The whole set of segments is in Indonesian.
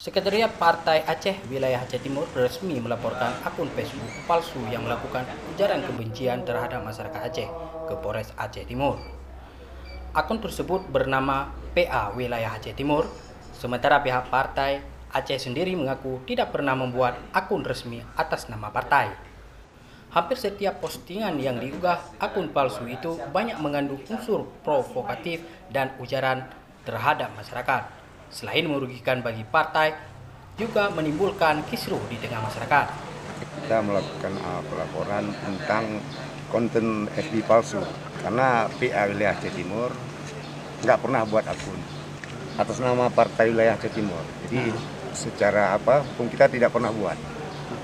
Sekretariat Partai Aceh Wilayah Aceh Timur resmi melaporkan akun Facebook palsu yang melakukan ujaran kebencian terhadap masyarakat Aceh ke Polres Aceh Timur. Akun tersebut bernama PA Wilayah Aceh Timur, sementara pihak Partai Aceh sendiri mengaku tidak pernah membuat akun resmi atas nama partai. Hampir setiap postingan yang diunggah akun palsu itu banyak mengandung unsur provokatif dan ujaran terhadap masyarakat. Selain merugikan bagi partai, juga menimbulkan kisruh di tengah masyarakat. Kita melakukan pelaporan tentang konten FB palsu karena PA Wilayah Aceh Timur nggak pernah buat akun atas nama Partai Wilayah Aceh Timur. Jadi secara pun kita tidak pernah buat,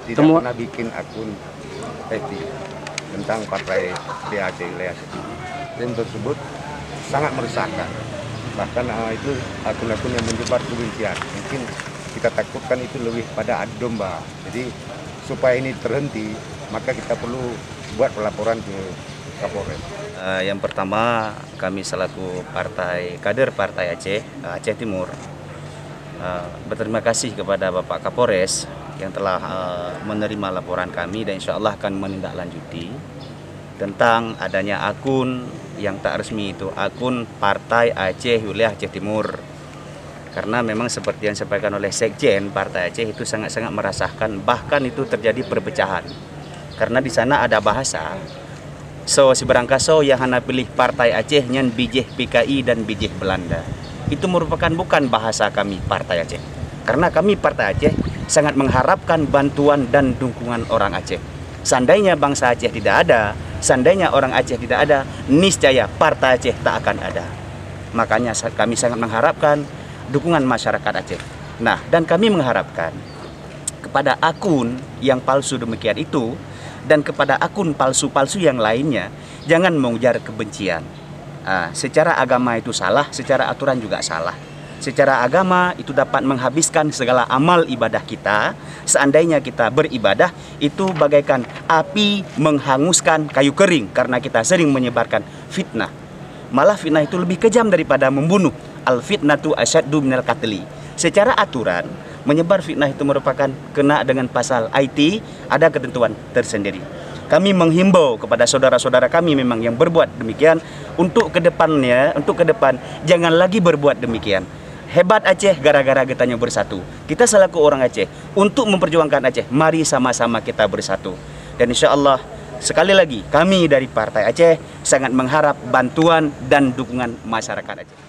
pernah bikin akun FB tentang Partai PA Wilayah Aceh Timur. Dan tersebut sangat meresahkan. Bahkan itu akun-akun yang menyebar kebencian. Mungkin kita takutkan itu lebih pada adu domba. Jadi supaya ini terhenti, maka kita perlu buat pelaporan ke Kapolres. Yang pertama, kami selaku kader Partai Aceh Timur berterima kasih kepada Bapak Kapolres yang telah menerima laporan kami dan insya Allah akan menindaklanjuti tentang adanya akun yang tak resmi, itu akun Partai Aceh Wilayah Aceh Timur. Karena memang seperti yang disampaikan oleh Sekjen Partai Aceh itu sangat-sangat merasakan, bahkan itu terjadi perpecahan. Karena di sana ada bahasa si berangkaso yang hana pilih Partai Aceh nyan bijih PKI dan bijih Belanda. Itu merupakan bukan bahasa kami Partai Aceh. Karena kami Partai Aceh sangat mengharapkan bantuan dan dukungan orang Aceh. Seandainya bangsa Aceh tidak ada, seandainya orang Aceh tidak ada, niscaya Partai Aceh tak akan ada. Makanya kami sangat mengharapkan dukungan masyarakat Aceh. Nah, dan kami mengharapkan kepada akun yang palsu demikian itu dan kepada akun palsu-palsu yang lainnya, jangan mengujar kebencian. Secara agama itu salah, secara aturan juga salah. Secara agama itu dapat menghabiskan segala amal ibadah kita. Seandainya kita beribadah, itu bagaikan api menghanguskan kayu kering karena kita sering menyebarkan fitnah. Malah fitnah itu lebih kejam daripada membunuh. Al-fitnatu asyaddu minal qatli. Secara aturan, menyebar fitnah itu merupakan kena dengan pasal IT, ada ketentuan tersendiri. Kami menghimbau kepada saudara-saudara kami memang yang berbuat demikian untuk ke depan jangan lagi berbuat demikian. Hebat Aceh gara-gara getanya bersatu. Kita selaku orang Aceh untuk memperjuangkan Aceh, mari sama-sama kita bersatu. Dan insya Allah sekali lagi kami dari Partai Aceh sangat mengharap bantuan dan dukungan masyarakat Aceh.